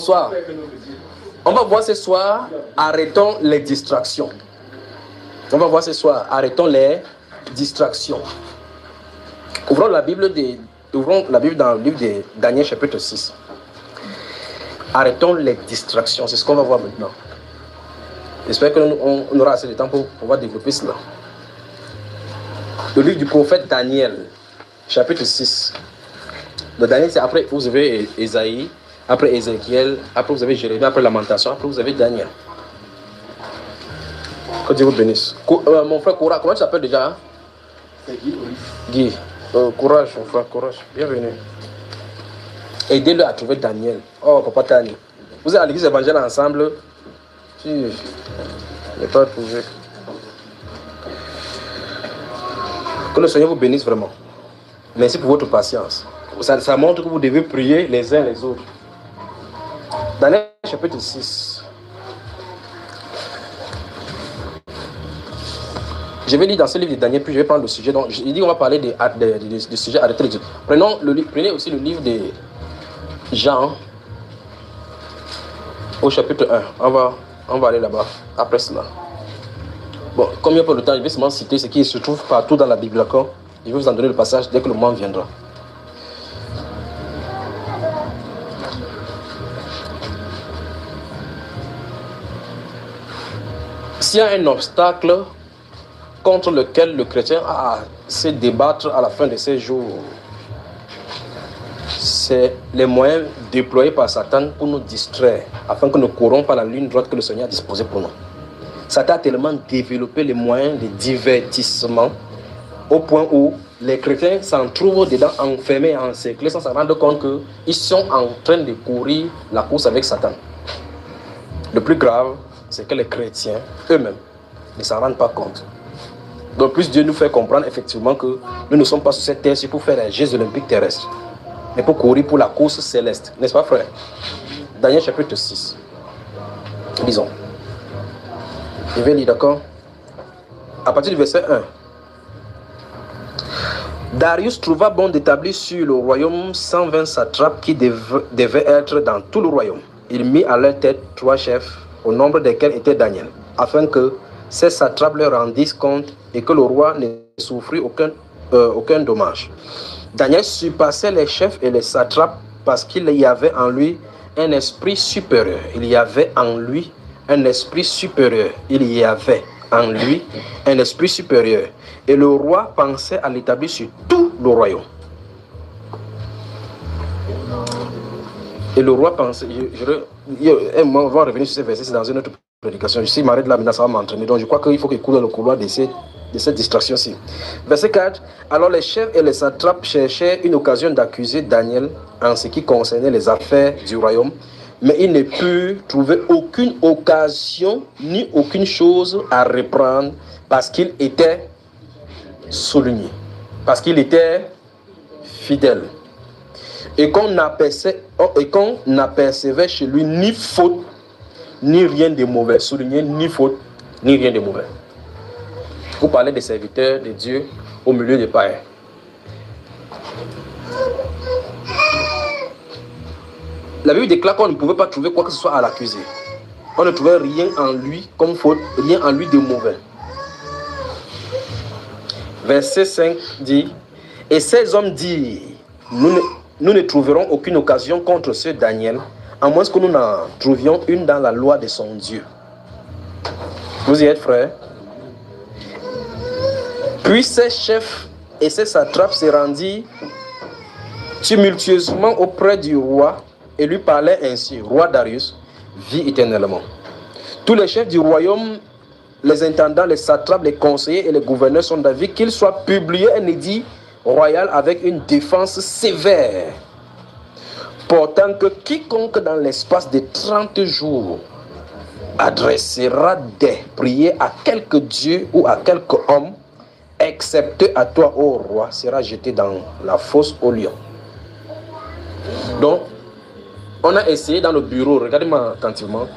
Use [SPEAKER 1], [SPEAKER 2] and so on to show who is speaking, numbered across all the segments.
[SPEAKER 1] Bonsoir. On va voir ce soir, arrêtons les distractions. On va voir ce soir, arrêtons les distractions. Ouvrons la Bible dans le livre de Daniel chapitre 6. Arrêtons les distractions, c'est ce qu'on va voir maintenant. J'espère qu'on aura assez de temps pour pouvoir développer cela. Le livre du prophète Daniel, chapitre 6. Le Daniel, c'est après, vous avez Ésaïe, après Ézéchiel, après vous avez Jérémie, après Lamentation, après vous avez Daniel. Que Dieu vous bénisse. Mon frère Koura, comment tu t'appelles déjà?
[SPEAKER 2] C'est Guy.
[SPEAKER 1] Guy. Courage, mon frère, courage. Bienvenue. Aidez-le à trouver Daniel. Oh, papa Tani. Vous êtes à l'église évangile ensemble. Je n'ai pas trouvé. Que le Seigneur vous bénisse vraiment. Merci pour votre patience. Ça montre que vous devez prier les uns les autres. Daniel chapitre 6. Je vais lire dans ce livre de Daniel, puis je vais prendre le sujet. Donc, il dit qu'on va parler du sujet arrêté. Prenez aussi le livre de Jean, au chapitre 1. On va aller là-bas, après cela. Bon, comme il n'y a pas de temps, je vais seulement citer ce qui se trouve partout dans la Bible. D'accord? Je vais vous en donner le passage dès que le moment viendra. S'il y a un obstacle contre lequel le chrétien a à se débattre à la fin de ses jours, c'est les moyens déployés par Satan pour nous distraire, afin que nous ne courons pas la ligne droite que le Seigneur a disposée pour nous. Satan a tellement développé les moyens de divertissement au point où les chrétiens s'en trouvent dedans enfermés, encerclés, sans se rendre compte qu'ils sont en train de courir la course avec Satan. Le plus grave, c'est que les chrétiens eux-mêmes ne s'en rendent pas compte. Donc plus Dieu nous fait comprendre effectivement que nous ne sommes pas sur cette terre pour faire les Jeux olympiques terrestres, mais pour courir pour la course céleste. N'est-ce pas, frère? Daniel chapitre 6. Lisons. Je vais lire, d'accord? À partir du verset 1. Darius trouva bon d'établir sur le royaume 120 satrapes qui devaient être dans tout le royaume. Il mit à leur tête 3 chefs, au nombre desquels était Daniel, afin que ces satrapes leur rendissent compte et que le roi ne souffrit aucun dommage. Daniel surpassait les chefs et les satrapes parce qu'il y avait en lui un esprit supérieur. Il y avait en lui un esprit supérieur. Il y avait en lui un esprit supérieur. Et le roi pensait à l'établir sur tout le royaume. Et le roi pensait... on va revenir sur ces versets, c'est dans une autre prédication. Je suis marié de là, maintenant ça va m'entraîner. Donc je crois qu'il faut qu'il coule dans le couloir de cette distraction-ci. Verset 4. Alors les chefs et les satrapes cherchaient une occasion d'accuser Daniel en ce qui concernait les affaires du royaume. Mais ils ne purent trouver aucune occasion ni aucune chose à reprendre parce qu'il était souligné. Parce qu'il était fidèle. Et qu'on n'apercevait chez lui ni faute, ni rien de mauvais. Souligné, ni faute, ni rien de mauvais. Vous parlez des serviteurs de Dieu au milieu des païens. La Bible déclare qu'on ne pouvait pas trouver quoi que ce soit à l'accuser. On ne trouvait rien en lui comme faute, rien en lui de mauvais. Verset 5 dit, et ces hommes disent, nous ne trouverons aucune occasion contre ce Daniel, à moins que nous n'en trouvions une dans la loi de son Dieu. Vous y êtes, frères? Puis ces chefs et ces satrapes se rendirent tumultueusement auprès du roi et lui parlaient ainsi. Roi Darius, vis éternellement. Tous les chefs du royaume, les intendants, les satrapes, les conseillers et les gouverneurs sont d'avis qu'il soit publié un édit royal avec une défense sévère, portant que quiconque dans l'espace de 30 jours adressera des prières à quelque dieu ou à quelque homme, excepté à toi, ô roi, sera jeté dans la fosse au lion. Donc, on a essayé dans le bureau, regardez-moi attentivement,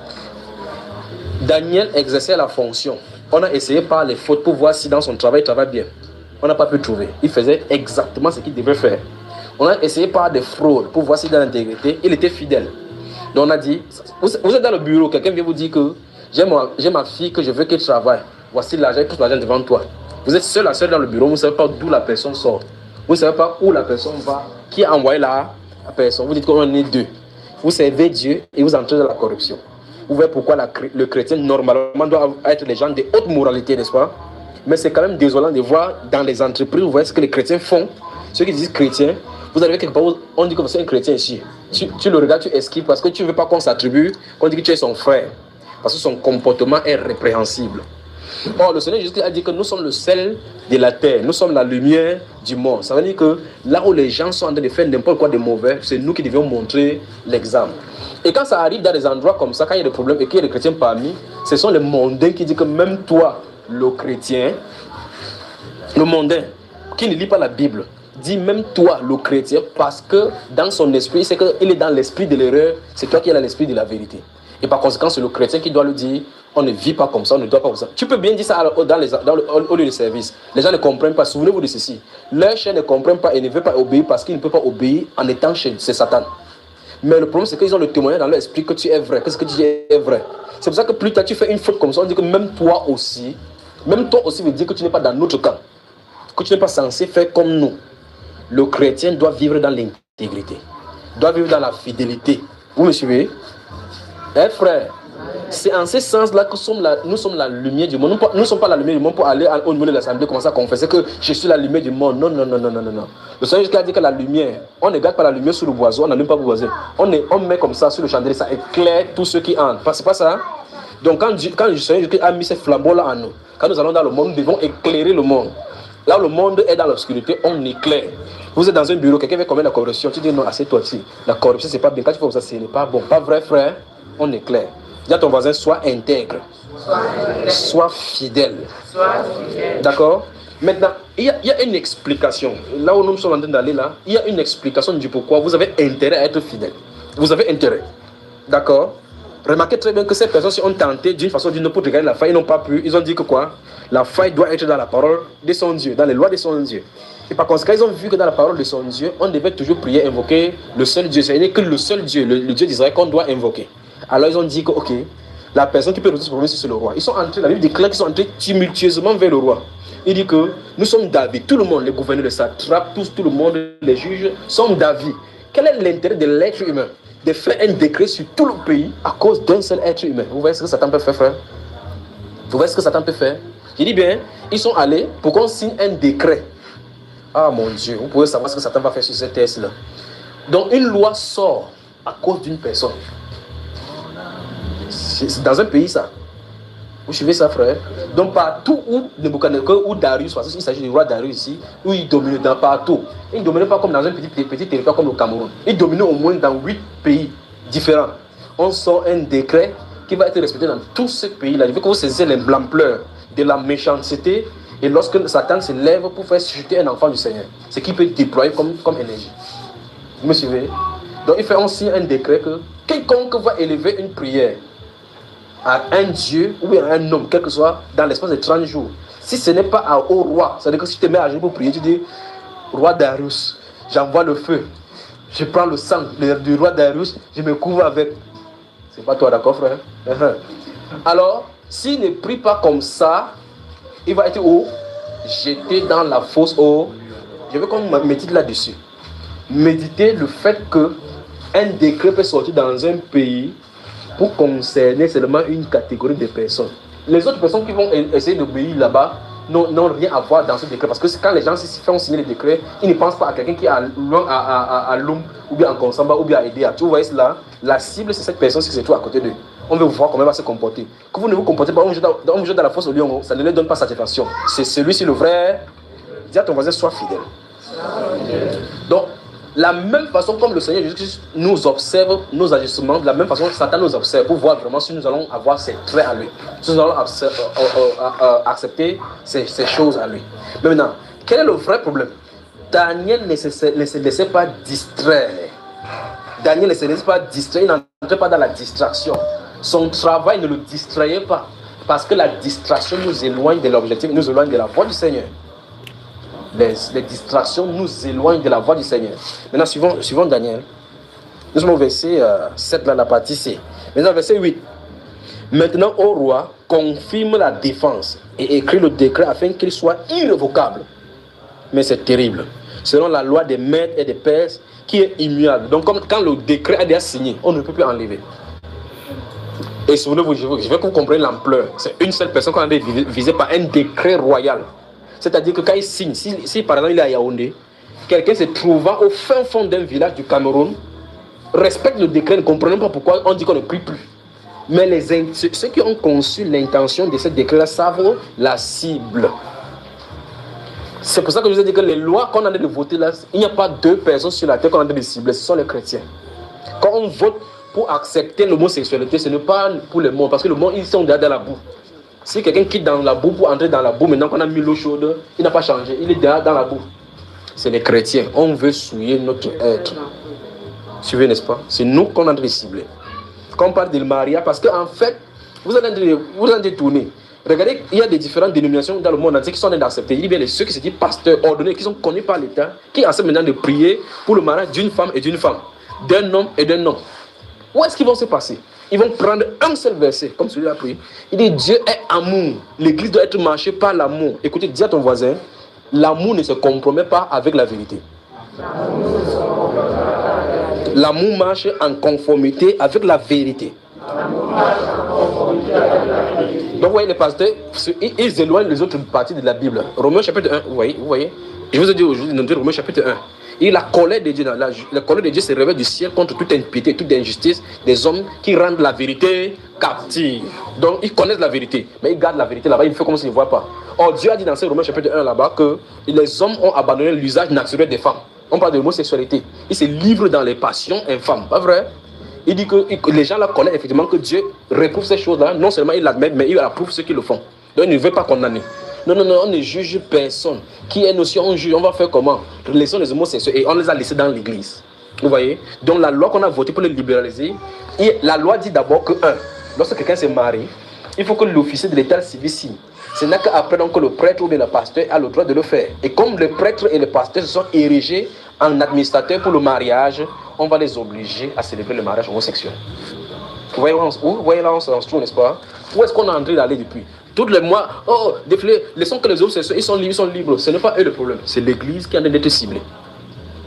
[SPEAKER 1] Daniel exerçait la fonction. On a essayé par les fautes pour voir si dans son travail, il travaille bien. On n'a pas pu trouver. Il faisait exactement ce qu'il devait faire. On a essayé par des fraudes pour voir si dans l'intégrité, il était fidèle. Donc on a dit, vous êtes dans le bureau, quelqu'un vient vous dire que j'ai ma fille que je veux qu'elle travaille. Voici l'argent, tout l'argent devant toi. Vous êtes seul à seul dans le bureau, vous ne savez pas d'où la personne sort. Vous ne savez pas où la personne va, qui a envoyé la personne. Vous dites qu'on est deux. Vous servez Dieu et vous entrez dans la corruption. Vous voyez pourquoi le chrétien, normalement, doit être les gens de haute moralité, n'est-ce pas? Mais c'est quand même désolant de voir dans les entreprises, vous voyez ce que les chrétiens font. Ceux qui disent chrétiens, vous arrivez quelque part, on dit que c'est un chrétien ici. Tu le regardes, tu esquives parce que tu ne veux pas qu'on s'attribue, qu'on dit que tu es son frère. Parce que son comportement est répréhensible. Or, le Seigneur Jésus a dit que nous sommes le sel de la terre, nous sommes la lumière du monde. Ça veut dire que là où les gens sont en train de faire n'importe quoi de mauvais, c'est nous qui devions montrer l'exemple. Et quand ça arrive dans des endroits comme ça, quand il y a des problèmes et qu'il y a des chrétiens parmi, ce sont les mondains qui disent que même toi, le chrétien, le mondain, qui ne lit pas la Bible, dit même toi, le chrétien, parce que dans son esprit, c'est qu'il est dans l'esprit de l'erreur, c'est toi qui es dans l'esprit de la vérité. Et par conséquent, c'est le chrétien qui doit le dire, on ne vit pas comme ça, on ne doit pas comme ça. Tu peux bien dire ça au lieu de service. Les gens ne comprennent pas. Souvenez-vous de ceci. Leurs chefs ne comprennent pas et ne veulent pas obéir parce qu'ils ne peuvent pas obéir en étant chez c'est Satan. Mais le problème, c'est qu'ils ont le témoignage dans leur esprit que tu es vrai, que ce que tu dis est vrai. C'est pour ça que plus tard, tu fais une faute comme ça, on dit que même toi aussi veut dire que tu n'es pas dans notre camp. Que tu n'es pas censé faire comme nous. Le chrétien doit vivre dans l'intégrité, doit vivre dans la fidélité. Vous me suivez? Eh frère, c'est en ce sens-là que nous sommes la lumière du monde. Nous ne sommes pas la lumière du monde pour aller au niveau de l'assemblée, commencer à confesser que je suis la lumière du monde. Non. Le Seigneur Jésus a dit que la lumière, on ne garde pas la lumière sur le boiseau, on n'allume pas le boiseau. On met comme ça sur le chandelier, ça éclaire tous ceux qui entrent. C'est pas ça? Donc quand le Seigneur Jésus a mis ces flambeaux-là en nous, quand nous allons dans le monde, nous devons éclairer le monde. Là où le monde est dans l'obscurité, on éclaire. Vous êtes dans un bureau, quelqu'un veut commettre la corruption, tu dis non, assieds-toi ici. La corruption, c'est pas bien. Quand tu fais comme ça, ce n'est pas bon. Pas vrai, frère? On éclaire. Dis à ton voisin, sois intègre. Sois fidèle. D'accord? Maintenant, il y a une explication. Là où nous sommes en train d'aller, là, il y a une explication du pourquoi vous avez intérêt à être fidèle. Vous avez intérêt. D'accord? Remarquez très bien que ces personnes ont tenté d'une façon ou d'une autre pour regarder la faille, ils n'ont pas pu. Ils ont dit que quoi? La faille doit être dans la parole de son Dieu, dans les lois de son Dieu. Et par conséquent, ils ont vu que dans la parole de son Dieu, on devait toujours prier, invoquer le seul Dieu. C'est-à-dire que le seul Dieu, le Dieu d'Israël qu'on doit invoquer. Alors ils ont dit que, ok, la personne qui peut résoudre ce problème, c'est le roi. Ils sont entrés, la Bible déclare qu'ils sont entrés tumultueusement vers le roi. Il dit que nous sommes David, tout le monde, les gouverneurs, les satrapes, tout le monde, les juges, sont David. Quel est l'intérêt de l'être humain? De faire un décret sur tout le pays à cause d'un seul être humain. Vous voyez ce que Satan peut faire, frère? Vous voyez ce que Satan peut faire? Je dis bien, ils sont allés pour qu'on signe un décret. Ah mon Dieu, vous pouvez savoir ce que Satan va faire sur cette thèse-là. Donc une loi sort à cause d'une personne. C'est dans un pays ça. Vous suivez ça, frère? Donc partout où Nebuchadnezzar ou Darius, parce qu'il s'agit du roi Darius ici, où il dominait dans partout. Il ne dominait pas comme dans un petit territoire comme le Cameroun. Il dominait au moins dans 8 pays différents. On sort un décret qui va être respecté dans tous ces pays-là. Il veut que vous saisissiez l'ampleur de la méchanceté. Et lorsque Satan se lève pour faire chuter un enfant du Seigneur, c'est qu'il peut déployer comme énergie. Vous me suivez? Donc il fait aussi un décret que quiconque va élever une prière à un Dieu ou à un homme, quel que soit, dans l'espace de 30 jours, si ce n'est pas au roi, c'est-à-dire que si tu te mets à genoux pour prier, tu dis, roi Darius, j'envoie le feu, je prends le sang du roi Darius, je me couvre avec. C'est pas toi, d'accord, frère? Alors, s'il ne prie pas comme ça, il va être où? Jeté dans la fosse eau. Je veux qu'on médite là-dessus. Méditer le fait qu'un décret peut sortir dans un pays pour concerner seulement une catégorie de personnes. Les autres personnes qui vont essayer d'obéir là-bas n'ont rien à voir dans ce décret. Parce que quand les gens font signer les décrets, ils ne pensent pas à quelqu'un qui est loin à Lum, ou bien à Konsamba, ou bien à Edea. Tu vois cela? La cible, c'est cette personne qui se trouve à côté d'eux. On veut voir comment elle va se comporter. Que vous ne vous comportez pas, on vous jette dans la fosse au lion, ça ne leur donne pas satisfaction. C'est celui-ci le vrai. Dis à ton voisin, sois fidèle. Donc, la même façon comme le Seigneur Jésus nous observe nos agissements, de la même façon que Satan nous observe pour voir vraiment si nous allons avoir ses traits à lui, si nous allons accepter ces choses à lui. Mais maintenant, quel est le vrai problème? Daniel ne se laissait pas distraire. Daniel ne se laissait pas distraire, il n'entrait pas dans la distraction. Son travail ne le distrayait pas, parce que la distraction nous éloigne de l'objectif, nous éloigne de la voie du Seigneur. Les distractions nous éloignent de la voie du Seigneur. Maintenant, suivons Daniel. Nous sommes au verset 7, là, la partie C. Maintenant, verset 8. Maintenant, ô roi, confirme la défense et écrit le décret afin qu'il soit irrévocable. Mais c'est terrible. Selon la loi des maîtres et des pères qui est immuable. Donc, comme quand le décret est déjà signé, on ne peut plus enlever. Et souvenez-vous, je veux que vous compreniez l'ampleur. C'est une seule personne qu'on a visée par un décret royal. C'est-à-dire que quand il signe, si par exemple il est à Yaoundé, quelqu'un se trouvant au fin fond d'un village du Cameroun, respecte le décret, ne comprenons pas pourquoi on dit qu'on ne prie plus. Mais ceux qui ont conçu l'intention de ce décret-là savent la cible. C'est pour ça que je vous ai dit que les lois qu'on a de voter là, il n'y a pas deux personnes sur la terre qu'on a de cibler, ce sont les chrétiens. Quand on vote pour accepter l'homosexualité, ce n'est pas pour le monde, parce que le monde, ils sont déjà dans la boue. Si quelqu'un quitte dans la boue pour entrer dans la boue, maintenant qu'on a mis l'eau chaude, il n'a pas changé, il est déjà dans la boue. C'est les chrétiens, on veut souiller notre être. Suivez, n'est-ce pas? C'est nous qu'on a de cibler. Quand on parle de mariage, parce qu'en fait, vous allez tourner. Regardez, il y a des différentes dénominations dans le monde entier qui sont en train d'accepter. Il y a ceux qui se disent pasteurs ordonnés, qui sont connus par l'État, qui acceptent maintenant de prier pour le mariage d'une femme et d'une femme, d'un homme et d'un homme. Où est-ce qu'ils vont se passer? Ils vont prendre un seul verset, comme celui-là prié. Il dit Dieu est amour. L'église doit être marchée par l'amour. Écoutez, dis à ton voisin, l'amour ne se compromet pas avec la vérité. L'amour marche en conformité avec la vérité. Donc, vous voyez, les pasteurs, ils éloignent les autres parties de la Bible. Romains chapitre 1, vous voyez. Je vous ai dit aujourd'hui, dans Romains chapitre 1. Et la colère de Dieu, la colère de Dieu se révèle du ciel contre toute impiété, toute injustice des hommes qui rendent la vérité captive. Donc, ils connaissent la vérité, mais ils gardent la vérité là-bas, ils font comme s'ils ne voient pas. Or, Dieu a dit dans ce Romains chapitre 1 là-bas que les hommes ont abandonné l'usage naturel des femmes. On parle de l'homosexualité. Ils se livrent dans les passions infâmes, pas vrai? Il dit que les gens là connaissent effectivement que Dieu réprouve ces choses-là. Non seulement il l'admet, mais il approuve ceux qui le font. Donc il ne veut pas condamner. Non, on ne juge personne. Qui est notion, on juge, on va faire comment? Laissons les homosexuels et on les a laissés dans l'église. Vous voyez? Donc la loi qu'on a votée pour les libéraliser, la loi dit d'abord que, lorsque quelqu'un se marie, il faut que l'officier de l'état civil signe. Ce n'est qu'après donc que le prêtre ou bien le pasteur a le droit de le faire. Et comme le prêtre et le pasteur se sont érigés en administrateurs pour le mariage, on va les obliger à célébrer le mariage homosexuel. Vous voyez là on se trouve, n'est-ce pas? Où est-ce qu'on est en train d'aller depuis? Tous les mois, défilé, laissons que les homosexuels, ils sont libres. Ce n'est pas eux le problème, c'est l'église qui est en train d'être ciblée.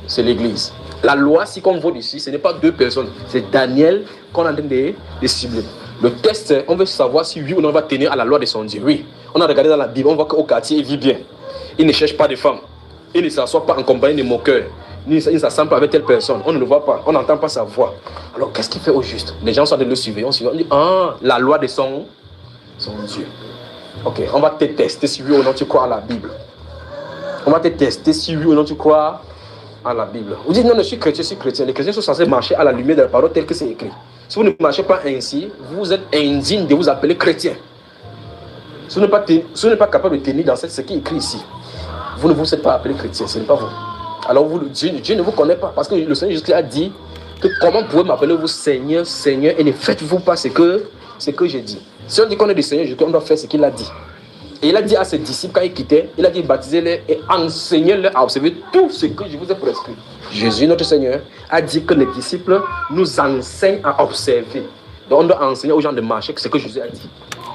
[SPEAKER 1] C'est l'église. La loi, si qu'on vote ici, ce n'est pas deux personnes, c'est Daniel qu'on est en train de cibler. Le test, on veut savoir si oui ou non on va tenir à la loi de son Dieu. Oui, on a regardé dans la Bible, on voit qu'au quartier, il vit bien. Il ne cherche pas de femmes. Il ne s'assoit pas en compagnie de moqueurs. Il ne s'assemble pas avec telle personne. On ne le voit pas. On n'entend pas sa voix. Alors, qu'est-ce qu'il fait au juste? Les gens sont en train de le suivre. On dit, la loi de son Dieu. Ok, on va te tester si oui ou non tu crois à la Bible. On va te tester si oui ou non tu crois à la Bible. Vous dites, non, je suis chrétien, Les chrétiens sont censés marcher à la lumière de la parole telle que c'est écrit. Si vous ne marchez pas ainsi, vous êtes indigne de vous appeler chrétien. Si vous n'êtes pas capable de tenir dans ce qui est écrit ici, vous ne vous êtes pas appelé chrétien, ce n'est pas vous. Alors Dieu ne vous connaît pas, parce que le Seigneur Jésus a dit que comment pouvez m'appeler vous Seigneur, Seigneur, et ne faites-vous pas ce que j'ai dit. Si on dit qu'on est du Seigneur Jésus, on doit faire ce qu'il a dit. Et il a dit à ses disciples quand il quittait, il a dit baptisez-les et enseignez-les à observer tout ce que je vous ai prescrit. Jésus, notre Seigneur, a dit que les disciples nous enseignent à observer. Donc on doit enseigner aux gens de marcher ce que Jésus a dit.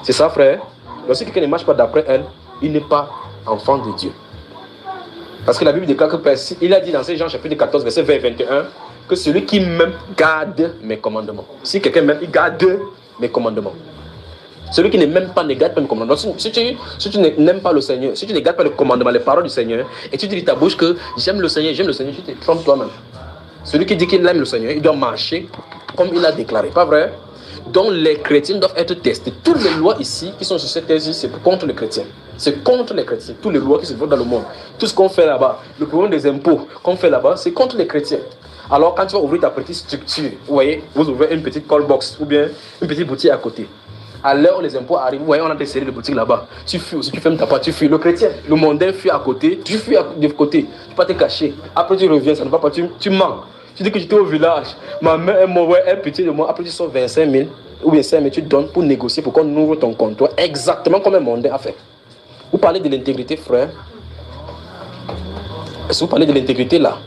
[SPEAKER 1] C'est ça, frère. Lorsque quelqu'un ne marche pas d'après elle, il n'est pas enfant de Dieu. Parce que la Bible déclare que il a dit dans Jean chapitre 14, verset 20 et 21, que celui qui m'aime garde mes commandements. Si quelqu'un m'aime, il garde mes commandements. Celui qui ne m'aime pas ne garde pas mes commandements. Si tu n'aimes pas le Seigneur, si tu ne gardes pas les commandements, les paroles du Seigneur, et tu dis de ta bouche que j'aime le Seigneur, tu te trompes toi-même. Celui qui dit qu'il aime le Seigneur, il doit marcher comme il a déclaré. Pas vrai? Donc les chrétiens doivent être testés. Toutes les lois ici qui sont sur cette thèse, c'est contre les chrétiens. C'est contre les chrétiens. Toutes les lois qui se votent dans le monde. Tout ce qu'on fait là-bas, le problème des impôts qu'on fait là-bas, c'est contre les chrétiens. Alors quand tu vas ouvrir ta petite structure, vous voyez, vous ouvrez une petite call box ou bien une petite boutique à côté. À l'heure où les impôts arrivent, vous voyez, on a des séries de boutiques là-bas. Tu fuis aussi, tu fermes ta porte, tu fuis. Le chrétien, le mondain fuit à côté, tu fuis de côté. Tu peux pas te cacher. Après tu reviens, ça ne va pas, tu mens. Tu dis que j'étais au village, ma mère est pitié de moi. Après tu sors 25 000 ou bien 5 000, tu donnes pour négocier, pour qu'on ouvre ton comptoir, exactement comme un mondain a fait. Vous parlez de l'intégrité, frère. Est-ce que vous parlez de l'intégrité là?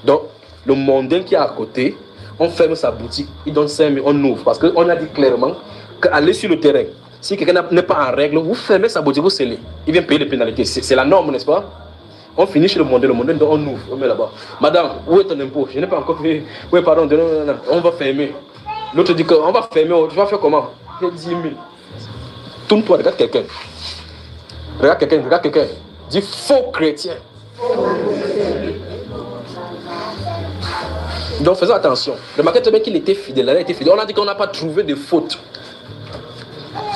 [SPEAKER 1] Donc, le mondain qui est à côté, on ferme sa boutique, il donne 5 000, on ouvre. Parce qu'on a dit clairement qu'aller sur le terrain, si quelqu'un n'est pas en règle, vous fermez sa boutique, vous scellez. Il vient payer les pénalités. C'est la norme, n'est-ce pas? On finit chez le monde, on ouvre, on met là-bas. Madame, où est ton impôt? Je n'ai pas encore fait. Oui, pardon, on va fermer. L'autre dit qu'on va fermer, tu vas faire comment? J'ai 10 000. Tourne-toi, regarde quelqu'un. Regarde quelqu'un. Dis faux chrétien. Donc faisons attention. Le marqueur bien qu'il était fidèle, il a été fidèle. On a dit qu'on n'a pas trouvé de fautes.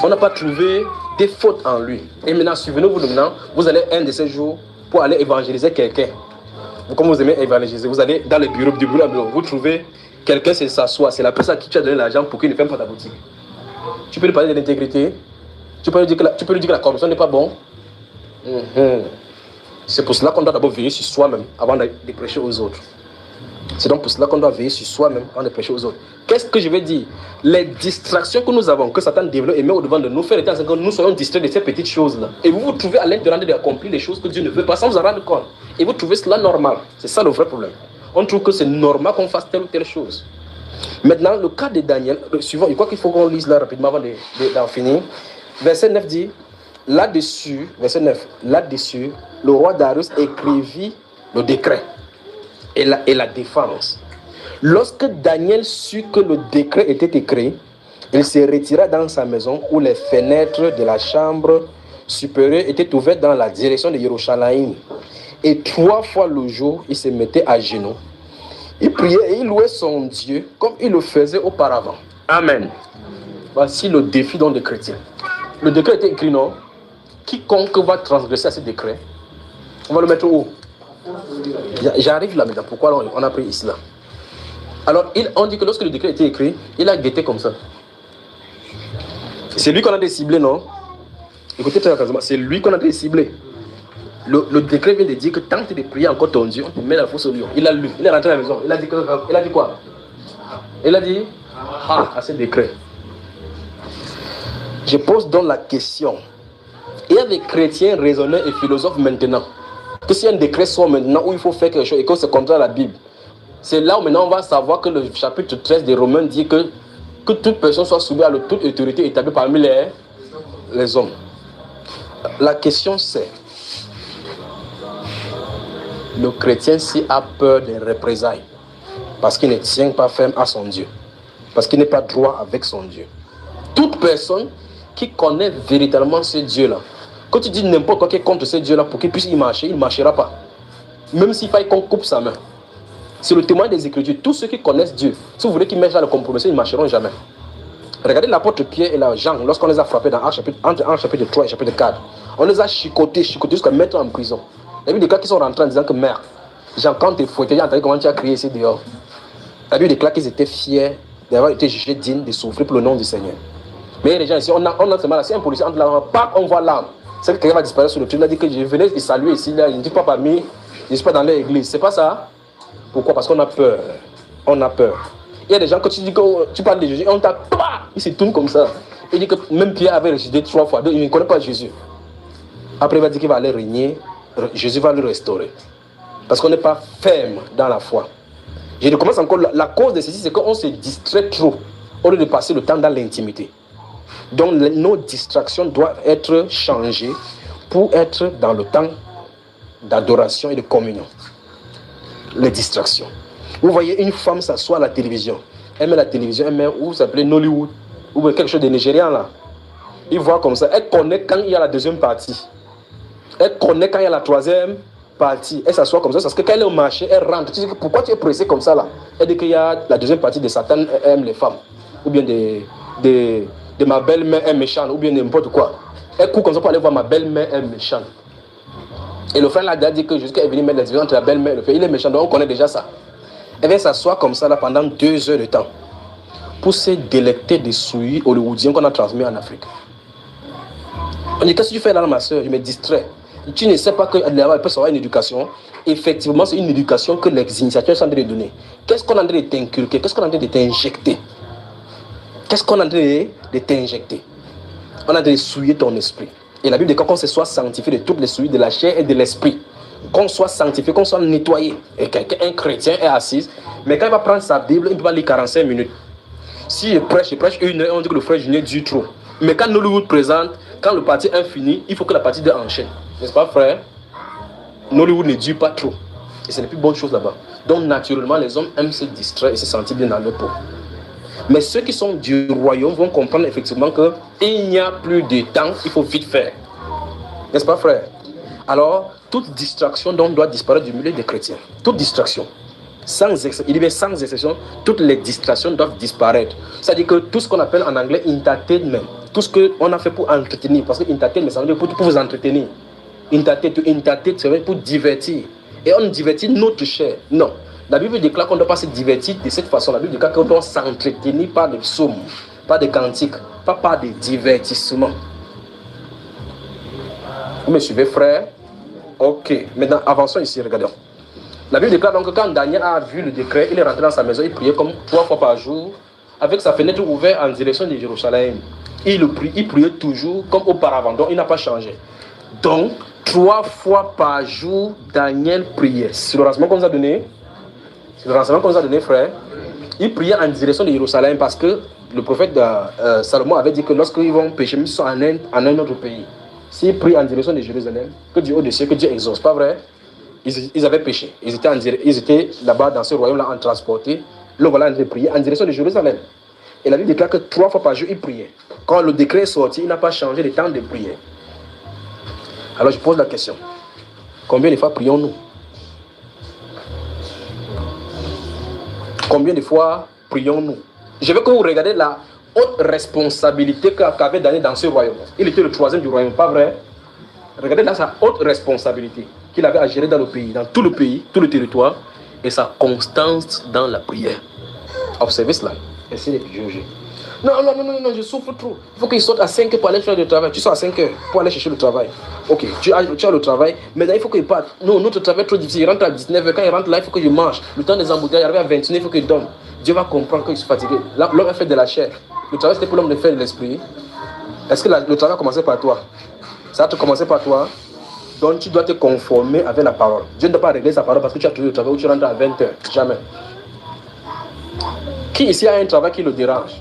[SPEAKER 1] On n'a pas trouvé des fautes en lui. Et maintenant, souvenez-vous maintenant, vous allez un de ces jours pour aller évangéliser quelqu'un. Comme vous aimez évangéliser, vous allez dans le bureau, du bureau à bureau, vous trouvez quelqu'un, c'est s'assoit, c'est la personne à qui tu as donné l'argent pour qu'il ne ferme pas ta boutique. Tu peux lui parler de l'intégrité, tu peux lui dire que la corruption n'est pas bon. C'est pour cela qu'on doit d'abord veiller sur soi-même avant de prêcher aux autres. C'est donc pour cela qu'on doit veiller sur soi-même avant de prêcher aux autres. Qu'est-ce que je vais dire? Les distractions que nous avons, que Satan développe et met au-devant de nous, fait que nous soyons distraits de ces petites choses-là. Et vous vous trouvez à l'intérieur d'accomplir les choses que Dieu ne veut pas sans vous en rendre compte. Et vous trouvez cela normal. C'est ça le vrai problème. On trouve que c'est normal qu'on fasse telle ou telle chose. Maintenant, le cas de Daniel, suivant, je crois qu'il faut qu'on lise là rapidement avant d'en finir. Verset 9 dit, là-dessus, verset 9, là-dessus, le roi Darius écrivit le décret et la défense. Lorsque Daniel sut que le décret était écrit, il se retira dans sa maison où les fenêtres de la chambre supérieure étaient ouvertes dans la direction de Jérusalem. Et 3 fois le jour, il se mettait à genoux. Il priait et il louait son Dieu comme il le faisait auparavant. Amen. Voici le défi donc des chrétiens. Le décret était écrit, non? Quiconque va transgresser à ce décret, on va le mettre où? J'arrive là maintenant. Pourquoi on a pris ici là? Alors, on dit que lorsque le décret était écrit, il a guetté comme ça. C'est lui qu'on a déciblé, non? Écoutez très attentivement, c'est lui qu'on a déciblé. Le décret vient de dire que tant que tu prier encore ton Dieu, on te met la fosse au lion. Il a lu, il est rentré à la maison. Il a dit quoi? Il a dit à ce décret. Je pose donc la question. Il y a des chrétiens raisonneurs et philosophes maintenant. Que si un décret sort maintenant où il faut faire quelque chose et que c'est contraire à la Bible, c'est là où maintenant on va savoir que le chapitre 13 des Romains dit que toute personne soit soumise à toute autorité établie parmi les hommes. La question c'est, le chrétien s'y a peur des représailles parce qu'il ne tient pas ferme à son Dieu, parce qu'il n'est pas droit avec son Dieu. Toute personne qui connaît véritablement ce Dieu-là, quand tu dis n'importe quoi qui est contre ce Dieu-là pour qu'il puisse y marcher, il ne marchera pas. Même s'il faille qu'on coupe sa main. C'est le témoin des Écritures. Tous ceux qui connaissent Dieu, si vous voulez qu'ils mettent là le compromis, ils ne marcheront jamais. Regardez l'apôtre Pierre et la Jean, lorsqu'on les a frappés entre un chapitre 3 et chapitre 4, on les a chicotés jusqu'à mettre en prison. Il y a eu des cas qui sont rentrés en disant que merde, Jean, quand tu es fouetté, j'ai entendu comment tu as crié ici dehors. Il y a eu des cas qu'ils étaient fiers d'avoir été jugés dignes de souffrir pour le nom du Seigneur. Mais les gens ici, on a seulement là, si un policier entre là, on voit l'arme. C'est que quelqu'un va disparaître sur le truc. Il a dit que je venais et saluer ici, là, je ne dis pas parmi, je ne suis pas dans l'église. C'est pas ça. Pourquoi? Parce qu'on a peur. On a peur. Il y a des gens, quand tu dis que tu parles de Jésus, on t'a, il se tourne comme ça. Il dit que même Pierre avait ressuscité 3 fois, il ne connaît pas Jésus. Après, il va dire qu'il va aller régner, Jésus va le restaurer. Parce qu'on n'est pas ferme dans la foi. Je recommence encore, la cause de ceci, c'est qu'on se distrait trop, au lieu de passer le temps dans l'intimité. Donc, nos distractions doivent être changées pour être dans le temps d'adoration et de communion. Les distractions. Vous voyez une femme s'asseoir à la télévision. Elle met la télévision, elle met, vous appelez Nollywood, ou quelque chose de nigérian là. Il voit comme ça. Elle connaît quand il y a la deuxième partie. Elle connaît quand il y a la troisième partie. Elle s'assoit comme ça parce que quand elle est au marché, elle rentre. Tu dis que pourquoi tu es pressé comme ça là? Elle dit qu'il y a la deuxième partie de Satan, elle aime les femmes. Ou bien de ma belle-mère est méchante, ou bien n'importe quoi. Elle court comme ça pour aller voir ma belle-mère est méchante. Et le frère là a dit que jusqu'à venir mettre la différence entre la belle-mère et le frère, il est méchant, donc on connaît déjà ça. Elle vient s'asseoir comme ça là pendant 2 heures de temps pour se délecter des souilles hollywoodiens qu'on a transmis en Afrique. On dit, qu'est-ce que tu fais là, ma soeur? Je me distrais. Tu ne sais pas que là-bas, il peut avoir une éducation. Effectivement, c'est une éducation que les initiateurs sont en train de donner. Qu'est-ce qu'on est en train de t'inculquer? Qu'est-ce qu'on est en train de t'injecter? Qu'est-ce qu'on est en train de t'injecter? On est en train de souiller ton esprit. Et la Bible dit qu'on se soit sanctifié de toutes les souilles de la chair et de l'esprit. Qu'on soit sanctifié, qu'on soit nettoyé. Et quelqu'un, un chrétien est assis, Mais quand il va prendre sa Bible, il ne peut pas lire 45 minutes. Si je prêche 1 heure, on dit que le frère Junior dure trop. Mais quand Nollywood présente, quand le parti 1 finit, il faut que la partie 2 enchaîne. N'est-ce pas, frère? Nollywood ne dure pas trop. Et ce n'est plus bonne chose là-bas. Donc, naturellement, les hommes aiment se distraire et se sentir bien dans leur peau. Mais ceux qui sont du royaume vont comprendre effectivement qu'il n'y a plus de temps, il faut vite faire. N'est-ce pas, frère? Alors, toute distraction donc doit disparaître du milieu des chrétiens. Toute distraction. Il dit bien sans exception, toutes les distractions doivent disparaître. C'est-à-dire que tout ce qu'on appelle en anglais entertainment, tout ce qu'on a fait pour entretenir, parce que entertainment, ça veut dire pour vous entretenir. Entertain, ça veut dire pour divertir. Et on divertit notre chair. Non. La Bible déclare qu'on ne doit pas se divertir de cette façon. La Bible déclare qu'on doit s'entretenir par des psaumes, par des cantiques, pas par des divertissements. Vous me suivez, frère? Ok. Maintenant, avançons ici, regardons. La Bible déclare donc que quand Daniel a vu le décret, il est rentré dans sa maison, il priait comme 3 fois par jour, avec sa fenêtre ouverte en direction de Jérusalem. Il priait toujours comme auparavant, donc il n'a pas changé. Donc, 3 fois par jour, Daniel priait. C'est le renseignement qu'on nous a donné. C'est le renseignement qu'on nous a donné, frère. Il priait en direction de Jérusalem parce que le prophète Salomon avait dit que lorsqu'ils vont pécher, ils sont en un autre pays. S'ils prient en direction de Jérusalem, que Dieu au-dessus, que Dieu exauce, pas vrai? Ils avaient péché. Ils étaient là-bas dans ce royaume-là en transporté. Le voilà en train de prier en direction de Jérusalem. Et la Bible déclare que 3 fois par jour, il priait. Quand le décret est sorti, il n'a pas changé le temps de prier. Alors je pose la question. Combien de fois prions-nous? Combien de fois prions-nous? Je veux que vous regardiez la haute responsabilité qu'avait Daniel dans ce royaume. Il était le 3e du royaume, pas vrai? Regardez là sa haute responsabilité qu'il avait à gérer dans le pays, dans tout le pays, tout le territoire, et sa constance dans la prière. Observez cela. Essayez de juger. Non, je souffre trop. Il faut qu'il sorte à 5 heures pour aller faire le travail. Tu sors à 5 heures pour aller chercher le travail. Ok, tu as le travail. Maintenant, il faut qu'il parte. Non, notre travail est trop difficile. Il rentre à 19 heures. Quand il rentre là, il faut que je mange. Le temps des embouteillages, il arrive à 29, il faut qu'il dorme. Dieu va comprendre qu'il est fatigué. L'homme a fait de la chair. Le travail, c'était pour l'homme de faire de l'esprit. Est-ce que le travail a commencé par toi? Ça a commencé par toi. Donc, tu dois te conformer avec la parole. Dieu ne doit pas régler sa parole parce que tu as trouvé le travail où tu rentres à 20 heures. Jamais. Qui ici a un travail qui le dérange?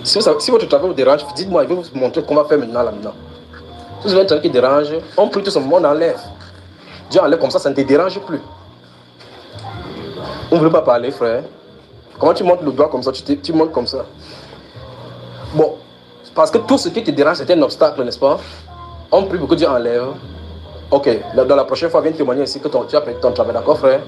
[SPEAKER 1] Si votre travail vous dérange, dites-moi, je vais vous montrer comment faire maintenant. Si vous avez un travail qui dérange, on prie tout ce moment, on enlève. Dieu enlève comme ça ne te dérange plus. On ne veut pas parler, frère. Comment tu montes le doigt comme ça? Tu montes comme ça. Bon, parce que tout ce qui te dérange, c'est un obstacle, n'est-ce pas? On prie pour que Dieu enlève. Ok, dans la prochaine fois, viens témoigner ici que tu as fait ton travail, d'accord, frère?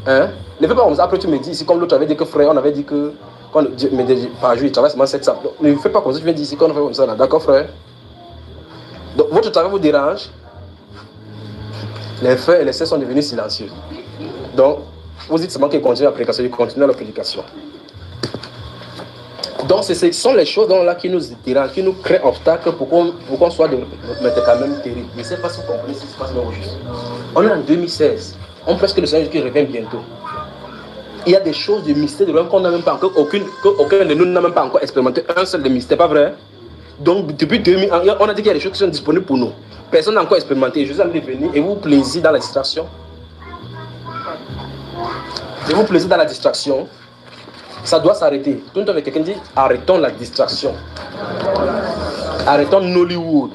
[SPEAKER 1] Hein? Ne fais pas comme ça, après tu me dis ici, comme l'autre avait dit que frère, on avait dit que quand Dieu me dit par jour, il travaille seulement 700. Ne fais pas comme ça, tu viens dire ici qu'on fait comme ça, d'accord, frère? Donc, votre travail vous dérange. Les frères et les sœurs sont devenus silencieux. Donc, vous dites seulement qu'ils continuent la prédication, ils continuent la prédication. Donc, ce sont les choses là qui nous dérangent, qui nous créent obstacle pour qu'on soit mais c'est quand même terrible. Je ne sais pas si vous comprenez ce qui se passe dans juste. On est en 2016. On pense que le Seigneur qui revient bientôt. Il y a des choses de mystère de l'homme qu'on n'a même pas encore, aucun de nous n'a même pas encore expérimenté un seul de mystère, pas vrai? Donc, depuis 2000 ans, on a dit qu'il y a des choses qui sont disponibles pour nous. Personne n'a encore expérimenté. Jésus allait venir et vous plaisir dans la distraction. Et vous plaisir dans la distraction. Ça doit s'arrêter. Tout le temps, quelqu'un dit arrêtons la distraction. Arrêtons Nollywood.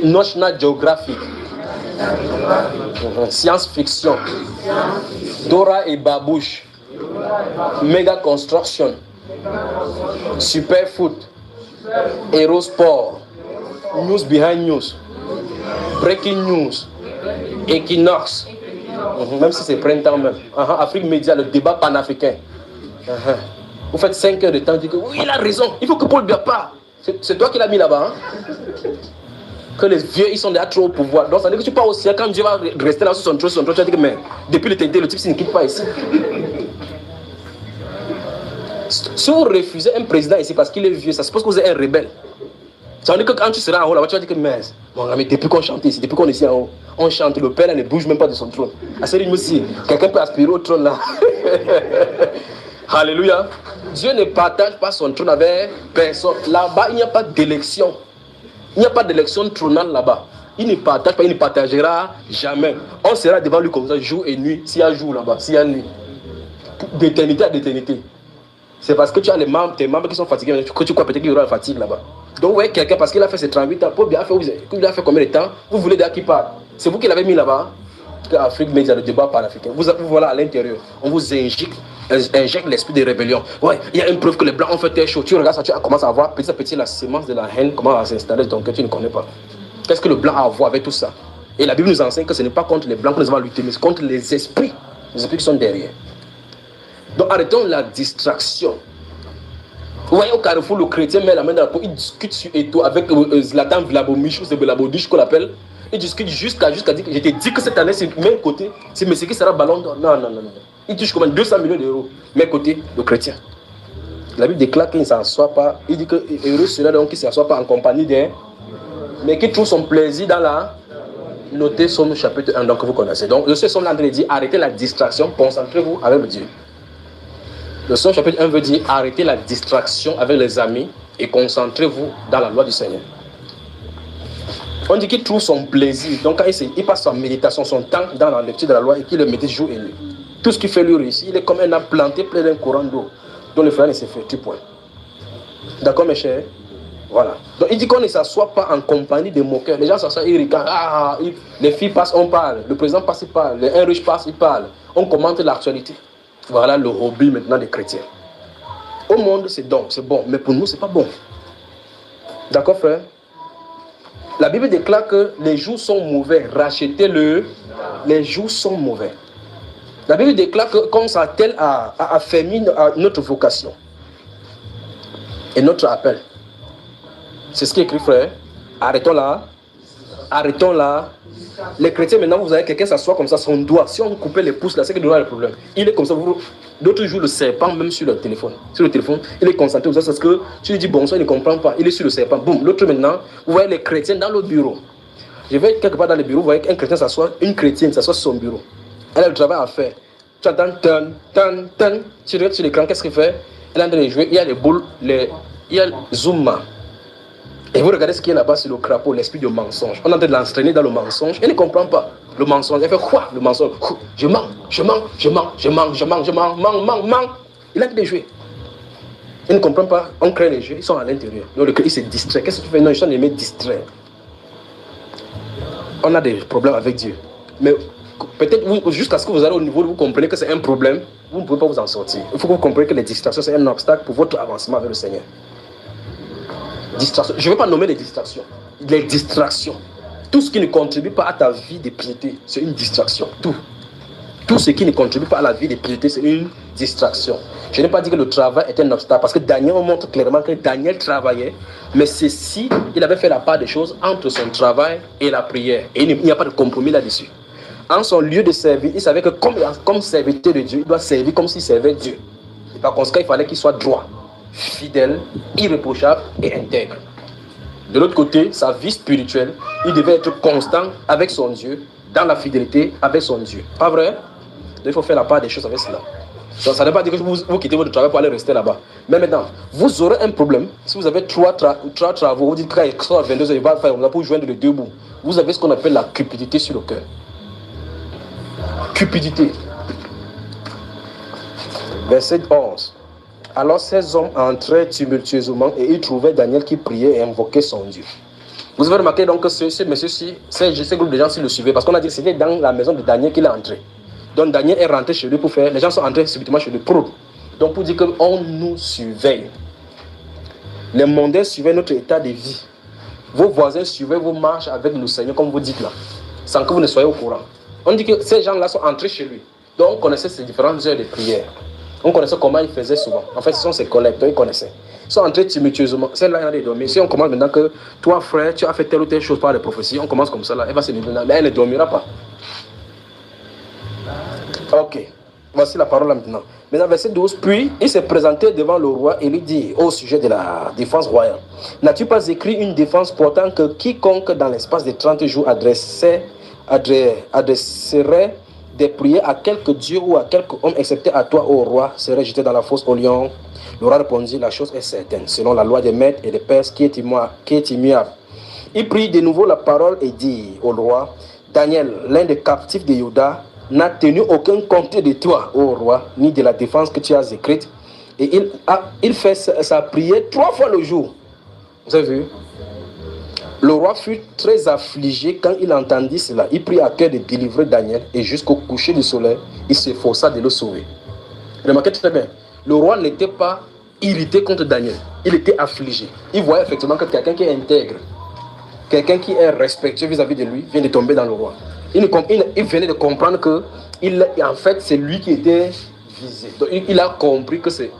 [SPEAKER 1] National Geographic. Science-fiction. Dora et Babouche. Mega Construction. Super Foot. Hero Sport. News Behind News. Breaking News. Equinox. Même si c'est printemps même. Afrique Média, le débat panafricain. Vous faites 5 heures de temps, vous dites que oui, il a raison. Il faut que Paul Biya part. C'est toi qui l'as mis là-bas. Que les vieux, ils sont déjà trop au pouvoir. Donc ça veut dire que tu pars au ciel, quand Dieu va rester là sur son trône, tu vas dire que mais depuis l'éternité, le type ne quitte pas ici. Si vous refusez un président ici parce qu'il est vieux, ça suppose que vous êtes un rebelle. Ça veut dire que quand tu seras en haut là-bas, tu vas dire que mais mon ami, depuis qu'on chante ici, depuis qu'on est ici en haut, on chante, le père là ne bouge même pas de son trône. À ce rythme aussi, quelqu'un peut aspirer au trône là. Alléluia. Dieu ne partage pas son trône avec personne. Là-bas, il n'y a pas d'élection. Il n'y a pas d'élection trônale là-bas. Il ne partage pas, il ne partagera jamais. On sera devant lui comme ça, jour et nuit, s'il y a jour là-bas, s'il y a nuit. D'éternité à d'éternité. C'est parce que tu as tes membres qui sont fatigués, que tu crois peut-être qu'il y aura la fatigue là-bas. Donc, ouais, quelqu'un, parce qu'il a fait ses 38 ans, pour bien faire, il a fait combien de temps? Vous voulez dire qu'il parle? C'est vous qui l'avez mis là-bas? Afrique Média, le débat panafricain. Vous voilà à l'intérieur. On vous injecte l'esprit de rébellion. Ouais, il y a une preuve que les Blancs ont fait tel chaud. Tu regardes ça, tu commences à voir petit à petit la sémence de la haine, comment elle va s'installer dans ton cœur, tu ne connais pas. Qu'est-ce que le Blanc a à voir avec tout ça? Et la Bible nous enseigne que ce n'est pas contre les Blancs que nous allons lutter, mais c'est contre les esprits qui sont derrière. Donc arrêtons la distraction. Vous voyez au Carrefour, le chrétien met la main dans la peau, il discute sur Eto avec Zlatan Vlahovic ou c'est Vlahovic qu'on l'appelle. Il discute jusqu'à dire que je t'ai dit que cette année, c'est même côté, c'est Messi qui sera ballon d'or. Non. Il touche comme 200 millions d'euros. Mais côté, le chrétien. La Bible déclare qu'il ne s'assoit pas. Il dit que heureux cela donc qu'il ne s'assoit pas en compagnie des. Mais qui trouve son plaisir dans la. Notez Somme chapitre 1, donc vous connaissez. Donc le seul Somme là dit arrêtez la distraction, concentrez-vous avec Dieu. Le Somme chapitre 1 veut dire arrêtez la distraction avec les amis et concentrez-vous dans la loi du Seigneur. On dit qu'il trouve son plaisir. Donc, quand il passe sa méditation, son temps dans la lecture de la loi et qu'il le médite jour et nuit. Tout ce qui fait lui réussir, il est comme un arbre planté plein d'un courant d'eau dont le frère ne s'effectue point. D'accord, mes chers? Voilà. Donc, il dit qu'on ne s'assoit pas en compagnie des moqueurs. Les gens s'assoient, ils ricanent. Les filles passent, on parle. Le président passe, il parle. Un riche passe, il parle. On commente l'actualité. Voilà le hobby maintenant des chrétiens. Au monde, c'est donc, c'est bon. Mais pour nous, c'est pas bon. D'accord, frère? La Bible déclare que les jours sont mauvais. Rachetez-le. Les jours sont mauvais. La Bible déclare que qu'on s'attelle à affermir notre vocation et notre appel. C'est ce qui est écrit, frère. Arrêtons là. Les chrétiens, maintenant, vous avez quelqu'un s'assoit comme ça, son doigt. Si on coupait les pouces là, c'est que le doigt a le problème. Il est comme ça. D'autres jouent le serpent même sur le téléphone. Sur le téléphone, il est concentré. Parce que tu lui dis bonsoir, il ne comprend pas. Il est sur le serpent. Boum. L'autre maintenant, vous voyez les chrétiens dans le bureau. Je vais quelque part dans le bureau, vous voyez qu'un chrétien s'assoit, une chrétienne s'assoit sur son bureau. Elle a le travail à faire. Tu attends, tan. Tu regardes sur l'écran, qu'est-ce qu'il fait? Elle est en train de jouer. Il y a les boules, il y a le zoom. Et vous regardez ce qui est là-bas sur le crapaud, l'esprit de mensonge. On est en train de l'entraîner dans le mensonge. Elle ne comprend pas le mensonge. Elle fait quoi le mensonge? Je mens. Il a en train de jouer. Il ne comprend pas. On crée les jeux, ils sont à l'intérieur. Donc il se distrait. Qu'est-ce que tu fais? Non, ils sont en train de me distraire. On a des problèmes avec Dieu. Mais peut-être jusqu'à ce que vous allez au niveau où vous comprenez que c'est un problème, vous ne pouvez pas vous en sortir. Il faut que vous compreniez que les distractions, c'est un obstacle pour votre avancement avec le Seigneur. Distraction. Je ne vais pas nommer les distractions. Les distractions. Tout ce qui ne contribue pas à ta vie de piété, c'est une distraction. Tout ce qui ne contribue pas à la vie de piété, c'est une distraction. Je n'ai pas dit que le travail est un obstacle, parce que Daniel montre clairement que Daniel travaillait, mais ceci, il avait fait la part des choses entre son travail et la prière. Et il n'y a pas de compromis là-dessus. En son lieu de servir, il savait que comme serviteur de Dieu, il doit servir comme s'il servait Dieu. Et par conséquent, il fallait qu'il soit droit, fidèle, irréprochable et intègre. De l'autre côté, sa vie spirituelle, il devait être constant avec son Dieu, dans la fidélité avec son Dieu. Pas vrai? Il faut faire la part des choses avec cela. Donc, ça ne veut pas dire que vous quittez votre travail pour aller rester là-bas. Mais maintenant, vous aurez un problème. Si vous avez trois travaux, vous dites qu'il sort à 22h, il va faire pour joindre les deux bouts. Vous avez ce qu'on appelle la cupidité sur le cœur. Cupidité. Verset 11. Alors ces hommes entraient tumultueusement et ils trouvaient Daniel qui priait et invoquait son Dieu. Vous avez remarqué donc que ces messieurs-ci, ces groupes de gens-ci le suivaient parce qu'on a dit que c'était dans la maison de Daniel qu'il est entré. Donc Daniel est rentré chez lui pour faire. Les gens sont entrés subitement chez lui. Donc pour dire qu'on nous surveille. Les mondains surveillent notre état de vie. Vos voisins surveillent vos marches avec le Seigneur, comme vous dites là, sans que vous ne soyez au courant. On dit que ces gens-là sont entrés chez lui. Donc on connaissait ces différentes heures de prière. On connaissait comment il faisait souvent. En fait, ce sont ses collègues, donc ils connaissaient. Ils sont entrés tumultueusement. Celle-là, elle a dormi. Si on commence maintenant que toi, frère, tu as fait telle ou telle chose par les prophéties, on commence comme ça là, elle va se lever là, mais elle ne dormira pas. Ok, voici la parole là maintenant. Maintenant, verset 12. Puis, il s'est présenté devant le roi et lui dit au sujet de la défense royale: n'as-tu pas écrit une défense portant que quiconque dans l'espace de 30 jours adresserait des prières à quelque dieu ou à quelque homme, excepté à toi, ô roi, serait jeté dans la fosse au lion? Le roi répondit: la chose est certaine, selon la loi des maîtres et des pères qui est immuable. Il prit de nouveau la parole et dit au roi, Daniel, l'un des captifs de Juda, n'a tenu aucun compte de toi, ô roi, ni de la défense que tu as écrite. Et il fait sa prière 3 fois le jour. Vous avez vu? Le roi fut très affligé quand il entendit cela. Il prit à cœur de délivrer Daniel et jusqu'au coucher du soleil, il s'efforça de le sauver. Remarquez très bien, le roi n'était pas irrité contre Daniel, il était affligé. Il voyait effectivement que quelqu'un qui est intègre, quelqu'un qui est respectueux vis-à-vis de lui, vient de tomber dans le roi. Il venait de comprendre que, en fait, c'est lui qui était visé. Donc, il a compris que ses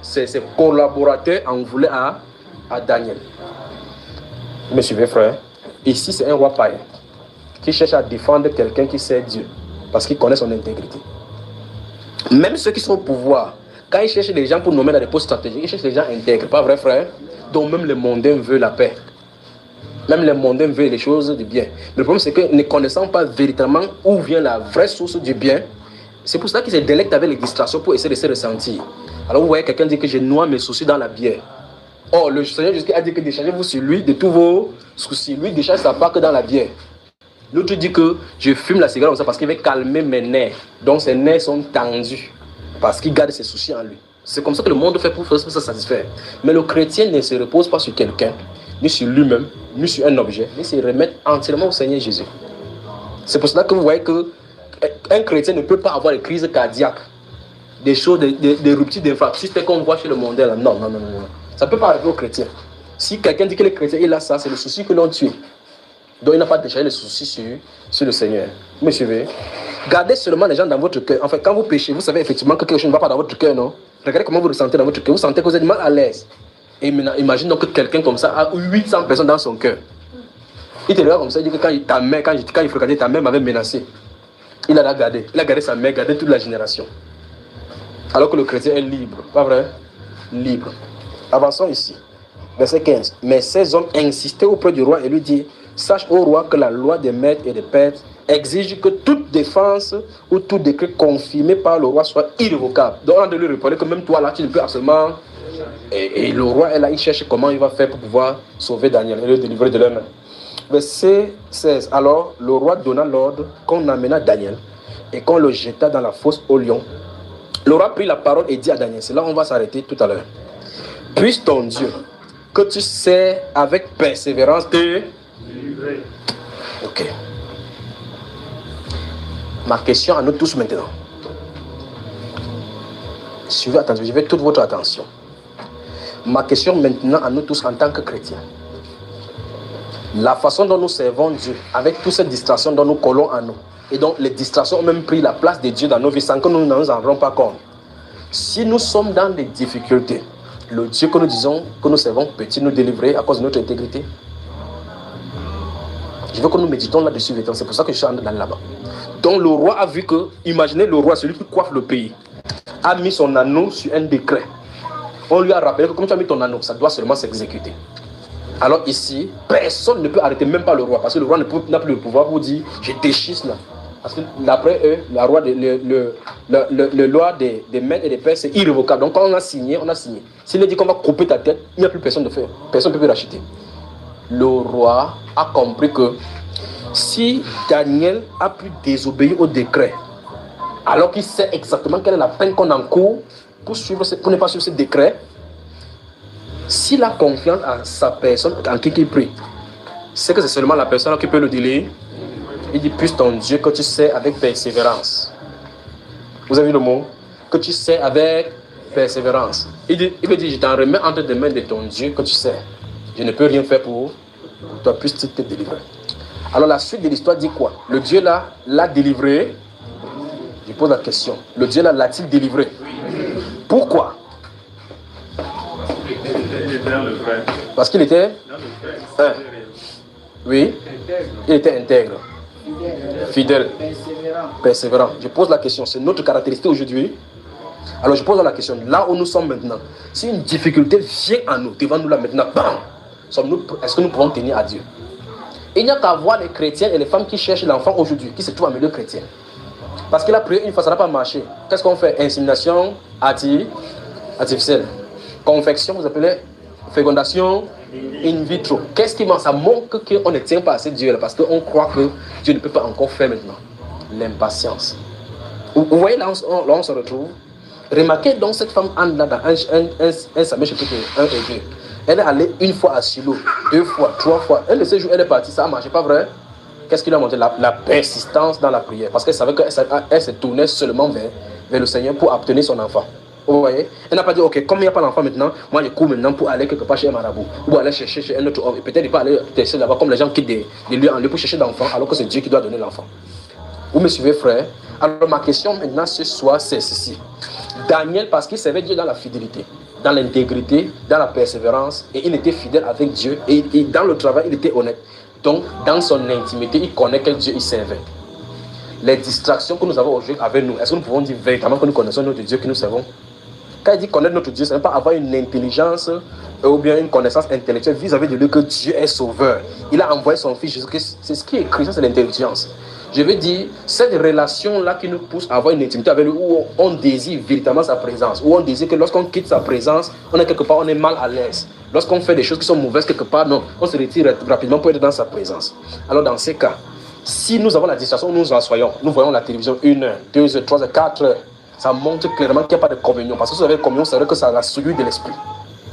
[SPEAKER 1] collaborateurs en voulaient à Daniel. Vous me suivez, frère? Ici, c'est un roi païen qui cherche à défendre quelqu'un qui sait Dieu, parce qu'il connaît son intégrité. Même ceux qui sont au pouvoir, quand ils cherchent des gens pour nommer dans des postes stratégiques, ils cherchent des gens intègres, pas vrai, frère? Donc même les mondains veulent la paix. Même les mondains veulent les choses de bien. Mais le problème, c'est que ne connaissant pas véritablement où vient la vraie source du bien, c'est pour ça qu'ils se délectent avec les distractions pour essayer de se ressentir. Alors vous voyez quelqu'un dire que je noie mes soucis dans la bière. Or, le Seigneur Jésus a dit que déchargez-vous sur lui de tous vos soucis. Lui décharge sa part que dans la bière. L'autre dit que je fume la cigarette comme ça parce qu'il veut calmer mes nerfs. Donc ses nerfs sont tendus parce qu'il garde ses soucis en lui. C'est comme ça que le monde fait pour se satisfaire. Mais le chrétien ne se repose pas sur quelqu'un, ni sur lui-même, ni sur un objet, mais se remettre entièrement au Seigneur Jésus. C'est pour cela que vous voyez qu'un chrétien ne peut pas avoir des crises cardiaques, des choses, des ruptures d'infarctus, c'est qu'on voit chez le monde. Là. Non. Ça ne peut pas arriver au chrétien. Si quelqu'un dit que le chrétien il a ça, c'est le souci que l'on tue. Donc il n'a pas déchargé les soucis sur le Seigneur. Vous me suivez? Gardez seulement les gens dans votre cœur. En fait, quand vous péchez, vous savez effectivement que quelque chose ne va pas dans votre cœur, non? Regardez comment vous ressentez dans votre cœur. Vous sentez que vous êtes mal à l'aise. Et maintenant, imagine donc que quelqu'un comme ça a 800 personnes dans son cœur. Il te regarde comme ça, il dit que quand il fréquentait, ta mère m'avait menacé. Il a gardé sa mère, gardé toute la génération. Alors que le chrétien est libre. Pas vrai? Libre. Avançons ici. Verset 15. Mais ces hommes insistaient auprès du roi et lui dirent, sache au roi que la loi des maîtres et des pères exige que toute défense ou tout décret confirmé par le roi soit irrévocable. Donc on a de lui répondre que même toi là tu ne peux absolument... Et le roi est là, il cherche comment il va faire pour pouvoir sauver Daniel et le délivrer de leur main. Verset 16. Alors le roi donna l'ordre qu'on amena Daniel et qu'on le jeta dans la fosse au lion. Le roi prit la parole et dit à Daniel, c'est là où on va s'arrêter tout à l'heure. Puisse ton Dieu, que tu sais avec persévérance te délivrer. Ok. Ma question à nous tous maintenant. Suivez, attention, je vais toute votre attention. Ma question maintenant à nous tous en tant que chrétiens. La façon dont nous servons Dieu, avec toutes ces distractions dont nous collons à nous, et donc les distractions ont même pris la place de Dieu dans nos vies sans que nous ne nous en rendions pas compte. Si nous sommes dans des difficultés, le Dieu que nous disons que nous servons peut-il nous délivrer à cause de notre intégrité? Je veux que nous méditons là-dessus, c'est pour ça que je suis en train là-bas. Donc le roi a vu que, imaginez le roi, celui qui coiffe le pays, a mis son anneau sur un décret. On lui a rappelé que comme tu as mis ton anneau, ça doit seulement s'exécuter. Alors ici, personne ne peut arrêter, même pas le roi, parce que le roi n'a plus le pouvoir pour dire je déchire cela. Parce que d'après eux, le loi des maîtres et des pères, c'est irrévocable. Donc quand on a signé, on a signé. S'il dit qu'on va couper ta tête, il n'y a plus personne de faire. Personne ne peut plus racheter. Le roi a compris que si Daniel a pu désobéir au décret, alors qu'il sait exactement quelle est la peine qu'on encourt pour ne pas suivre ce décret, s'il a confiance en sa personne, en qui il prie, c'est que c'est seulement la personne qui peut le délivrer. Il dit, puisse ton Dieu que tu sais avec persévérance. Vous avez vu le mot? Que tu sais avec persévérance. Il veut dire, je t'en remets entre les mains de ton Dieu que tu sais. Je ne peux rien faire pour toi, puisse-tu te délivrer. Alors la suite de l'histoire dit quoi? Le Dieu là, l'a délivré. Je pose la question. Le Dieu là, l'a-t-il délivré? Pourquoi? Parce qu'il était oui, il était intègre, fidèle, persévérant. Je pose la question, c'est notre caractéristique aujourd'hui. Alors je pose la question, là où nous sommes maintenant, si une difficulté vient à nous, devant nous là maintenant, bam, est-ce que nous pouvons tenir à Dieu? Il n'y a qu'à voir les chrétiens et les femmes qui cherchent l'enfant aujourd'hui, qui se trouvent en milieu chrétien. Parce que la prière, une fois, ça n'a pas marché. Qu'est-ce qu'on fait? Insémination artificielle. Confection, vous appelez fécondation in vitro. Qu'est-ce qui manque? Ça montre qu'on ne tient pas à ce Dieu-là parce qu'on croit que Dieu ne peut pas encore faire maintenant. L'impatience. Vous voyez là on se retrouve. Remarquez donc cette femme Anne là dans 1 Samuel chapitre 1 et 2. Elle est allée une fois à Shiloh, 2 fois, 3 fois. Un de ces jours, elle est partie, ça a marché, pas vrai? Qu'est-ce qui lui a montré? La persistance dans la prière. Parce qu'elle savait qu'elle se tournait seulement vers le Seigneur pour obtenir son enfant. Vous voyez? Elle n'a pas dit, ok, comme il n'y a pas d'enfant maintenant, moi je cours maintenant pour aller quelque part chez un marabout. Ou aller chercher chez un autre homme. Et peut-être il peut aller tester là-bas, comme les gens quittent des lieux en lieu pour chercher d'enfants, alors que c'est Dieu qui doit donner l'enfant. Vous me suivez, frère? Alors ma question maintenant ce soir, c'est ceci. Daniel, parce qu'il servait Dieu dans la fidélité, dans l'intégrité, dans la persévérance, et il était fidèle avec Dieu, et dans le travail, il était honnête. Donc, dans son intimité, il connaît quel Dieu il servait. Les distractions que nous avons aujourd'hui avec nous, est-ce que nous pouvons dire véritablement que nous connaissons notre Dieu que nous servons? Quand il dit connaître notre Dieu, ce n'est pas avoir une intelligence ou bien une connaissance intellectuelle vis-à-vis de lui que Dieu est sauveur. Il a envoyé son fils Jésus-Christ. C'est ce qui est écrit, ça c'est l'intelligence. Je veux dire, cette relation-là qui nous pousse à avoir une intimité avec lui, où on désire véritablement sa présence, où on désire que lorsqu'on quitte sa présence, on est quelque part, on est mal à l'aise. Lorsqu'on fait des choses qui sont mauvaises quelque part, non, on se retire rapidement pour être dans sa présence. Alors dans ces cas, si nous avons la distraction, nous nous assoyons, nous voyons la télévision 1 heure, 2 heures, 3 heures, 4 heures, ça montre clairement qu'il n'y a pas de communion. Parce que si vous avez communion, c'est vrai que ça a la souillure de l'esprit.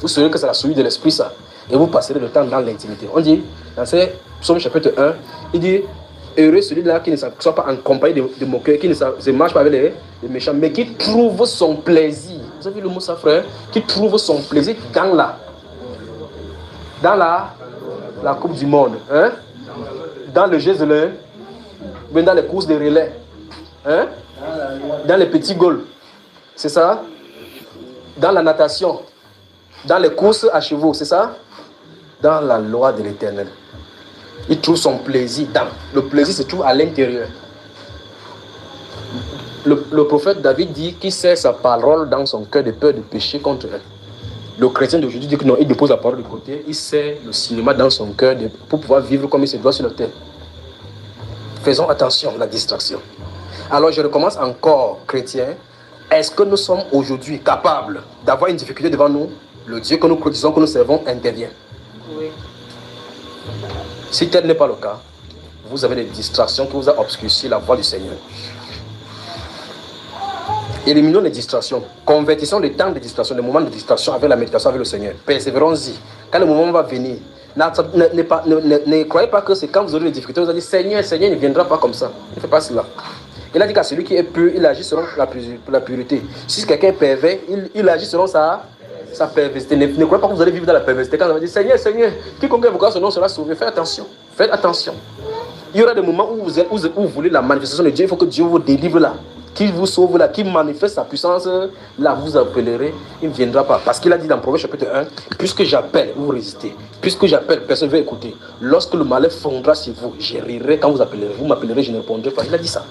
[SPEAKER 1] Vous saurez que c'est la souillure de l'esprit, ça. Et vous passerez le temps dans l'intimité. On dit, dans ce psaume chapitre 1, il dit, heureux celui-là qui ne soit pas en compagnie de moqueurs, qui ne marche pas avec les méchants, mais qui trouve son plaisir. Vous avez vu le mot ça, frère? Qui trouve son plaisir dans la coupe du monde. Hein? Dans le jeu de l'un, dans les courses de relais. Hein? Dans les petits goals. C'est ça? Dans la natation. Dans les courses à chevaux. C'est ça? Dans la loi de l'Éternel. Il trouve son plaisir dans. Le plaisir se trouve à l'intérieur. Le prophète David dit qu'il sait sa parole dans son cœur de peur de pécher contre elle. Le chrétien d'aujourd'hui dit que non, il dépose la parole de côté. Il sait le cinéma dans son cœur pour pouvoir vivre comme il se doit sur la terre. Faisons attention à la distraction. Alors je recommence encore, chrétien. Est-ce que nous sommes aujourd'hui capables d'avoir une difficulté devant nous? Le Dieu que nous disons que nous servons intervient. Oui. Si tel n'est pas le cas, vous avez des distractions qui vous ont obscurci la voie du Seigneur. Éliminons les distractions. Convertissons le temps de distraction, les moments de distraction avec la méditation avec le Seigneur. Persévérons-y. Quand le moment va venir, ne croyez pas que c'est quand vous aurez des difficultés, vous allez dire Seigneur, Seigneur ne viendra pas comme ça. Il ne fait pas cela. Il a dit qu'à celui qui est pur, il agit selon la pureté. Si quelqu'un est pervers, il agit selon sa perversité. Ne croyez pas que vous allez vivre dans la perversité. Quand vous allez dire Seigneur, Seigneur, quiconque invoquera son nom sera sauvé. Faites attention. Faites attention. Il y aura des moments où vous voulez la manifestation de Dieu. Il faut que Dieu vous délivre là. Qu'il vous sauve là, qu'il manifeste sa puissance là, vous appellerez, il ne viendra pas. Parce qu'il a dit dans Proverbe chapitre 1, puisque j'appelle, vous résistez. Puisque j'appelle, personne ne veut écouter. Lorsque le malheur fondra sur vous, je rirai quand vous appellerez. Vous m'appellerez, je ne répondrai pas. Il a dit ça.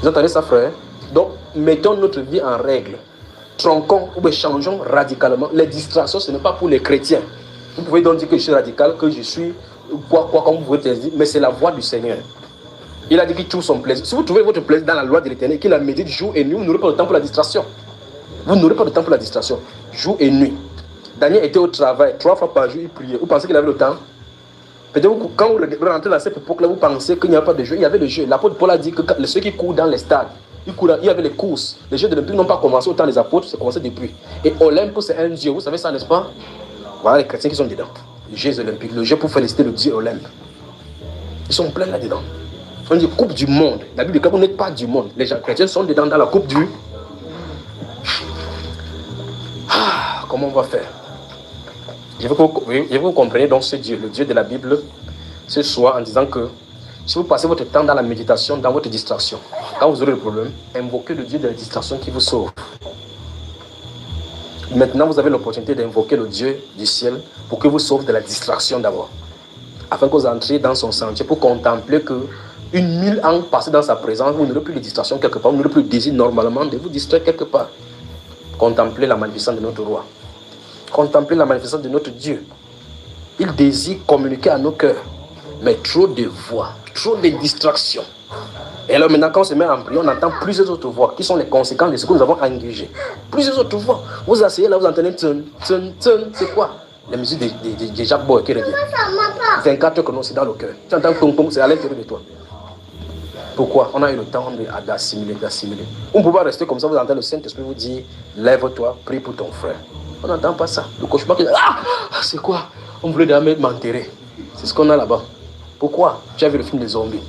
[SPEAKER 1] Vous entendez ça, frère? Donc, mettons notre vie en règle. Tronquons ou changeons radicalement. Les distractions, ce n'est pas pour les chrétiens. Vous pouvez donc dire que je suis radical, que je suis quoi comme vous pouvez dire, mais c'est la voix du Seigneur. Il a dit qu'il trouve son plaisir. Si vous trouvez votre plaisir dans la loi de l'Éternel, qu'il la médite jour et nuit, vous n'aurez pas de temps pour la distraction. Vous n'aurez pas de temps pour la distraction. Jour et nuit. Daniel était au travail, 3 fois par jour, il priait. Vous pensez qu'il avait le temps? Peut-être quand vous rentrez dans cette époque-là, vous pensez qu'il n'y a pas de jeu. Il y avait le jeu. L'apôtre Paul a dit que ceux qui courent dans les stades, il y avait les courses. Les jeux de l'Olympique n'ont pas commencé au temps des apôtres, c'est commencé depuis. Et Olympe, c'est un dieu. Vous savez ça, n'est-ce pas? Voilà les chrétiens qui sont dedans. Les Jeux olympiques, le jeu pour féliciter le dieu Olympe. Ils sont pleins là-dedans. On dit coupe du monde. La Bible dit que vous n'êtes pas du monde. Les gens chrétiens sont dedans dans la coupe du... comment on va faire? Je veux que vous compreniez donc ce Dieu, le Dieu de la Bible, ce soir en disant que si vous passez votre temps dans la méditation, dans votre distraction, quand vous aurez le problème, invoquez le Dieu de la distraction qui vous sauve. Maintenant, vous avez l'opportunité d'invoquer le Dieu du ciel pour que vous sauve de la distraction d'abord. Afin que vous entriez dans son sentier pour contempler que 1000 ans passés dans sa présence, vous n'aurez plus de distraction quelque part, vous n'aurez plus de désir normalement de vous distraire quelque part. Contemplez la magnificence de notre roi. Contemplez la magnificence de notre Dieu. Il désire communiquer à nos cœurs. Mais trop de voix, trop de distractions. Et alors maintenant, quand on se met en prière, on entend plusieurs autres voix qui sont les conséquences de ce que nous avons engagé. Plusieurs autres voix. Vous asseyez là, vous entendez tun, tun, tun. C'est quoi? La musique de Jacques Boy qui revient. 24 heures que c'est dans le cœur. Tu entends pom pom, c'est à l'intérieur de toi. Pourquoi? On a eu le temps d'assimiler. On ne peut pas rester comme ça, vous entendez le Saint-Esprit vous dire, lève-toi, prie pour ton frère. On n'entend pas ça. Le cauchemar qui dit, c'est quoi? On voulait jamais m'enterrer. C'est ce qu'on a là-bas. Pourquoi? Tu as vu le film des zombies.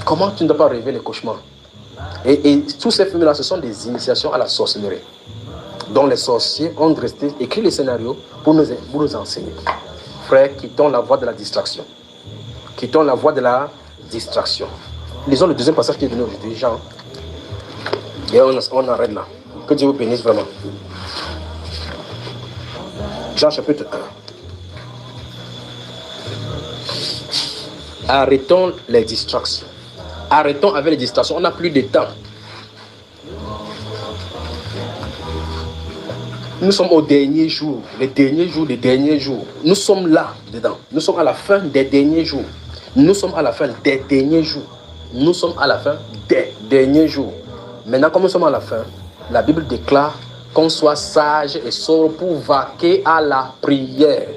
[SPEAKER 1] Comment tu ne dois pas rêver les cauchemars? Et tous ces films-là, ce sont des initiations à la sorcellerie. dont les sorciers ont écrit les scénarios pour nous enseigner. Frères, quittons la voie de la distraction. Quittons la voie de la distraction. Lisons le deuxième passage qui est donné aujourd'hui, Jean. Et on arrête là. Que Dieu vous bénisse vraiment. Jean chapitre 1. Arrêtons les distractions. Arrêtons avec les distractions. On n'a plus de temps. Nous sommes au dernier jour. Les derniers jours. Nous sommes là dedans. Nous sommes à la fin des derniers jours. Nous sommes à la fin des derniers jours. Nous sommes à la fin des derniers jours. Maintenant, comme nous sommes à la fin, la Bible déclare qu'on soit sage et sobre pour vaquer à la prière.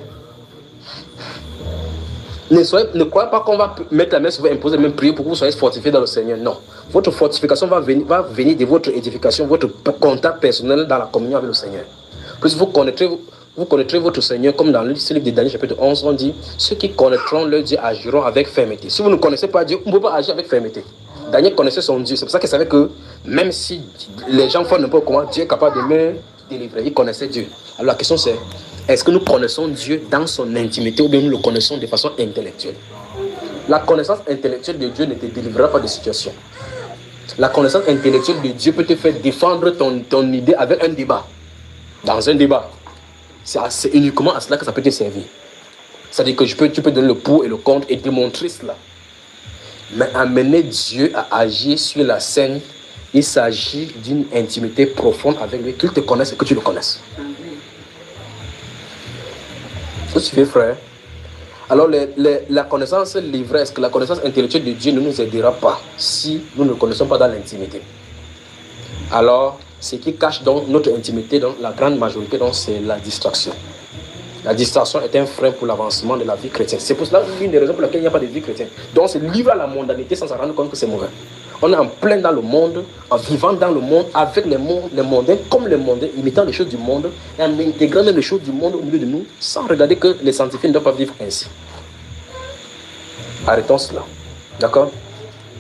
[SPEAKER 1] Ne croyez pas qu'on va mettre la main sur vous, imposer la même prière pour que vous soyez fortifiés dans le Seigneur. Non. Votre fortification va venir de votre édification, votre contact personnel dans la communion avec le Seigneur. Plus vous connaîtrez votre Seigneur, comme dans le livre de Daniel chapitre 11, on dit, ceux qui connaîtront leur Dieu agiront avec fermeté. Si vous ne connaissez pas Dieu, on ne peut pas agir avec fermeté. Daniel connaissait son Dieu. C'est pour ça qu'il savait que même si les gens font n'importe comment, Dieu est capable de me délivrer. Il connaissait Dieu. Alors la question c'est, est-ce que nous connaissons Dieu dans son intimité ou bien nous le connaissons de façon intellectuelle? La connaissance intellectuelle de Dieu ne te délivrera pas de situation. La connaissance intellectuelle de Dieu peut te faire défendre ton idée avec un débat. Dans un débat. C'est uniquement à cela que ça peut te servir. C'est-à-dire que tu peux donner le pour et le contre et démontrer cela. Mais amener Dieu à agir sur la scène, il s'agit d'une intimité profonde avec lui, qu'il te connaisse et que tu le connaisses. Vous suivez, frère? Alors, la connaissance livresque, la connaissance intellectuelle de Dieu ne nous aidera pas si nous ne le connaissons pas dans l'intimité. Alors, ce qui cache donc notre intimité, dans la grande majorité, c'est la distraction. La distraction est un frein pour l'avancement de la vie chrétienne. C'est pour cela l'une des raisons pour laquelle il n'y a pas de vie chrétienne. Donc, c'est livre à la mondanité sans se rendre compte que c'est mauvais. On est en plein dans le monde, en vivant dans le monde, avec les mondains, comme les mondains, imitant les choses du monde, et en intégrant les choses du monde au milieu de nous, sans regarder que les scientifiques ne doivent pas vivre ainsi. Arrêtons cela. D'accord?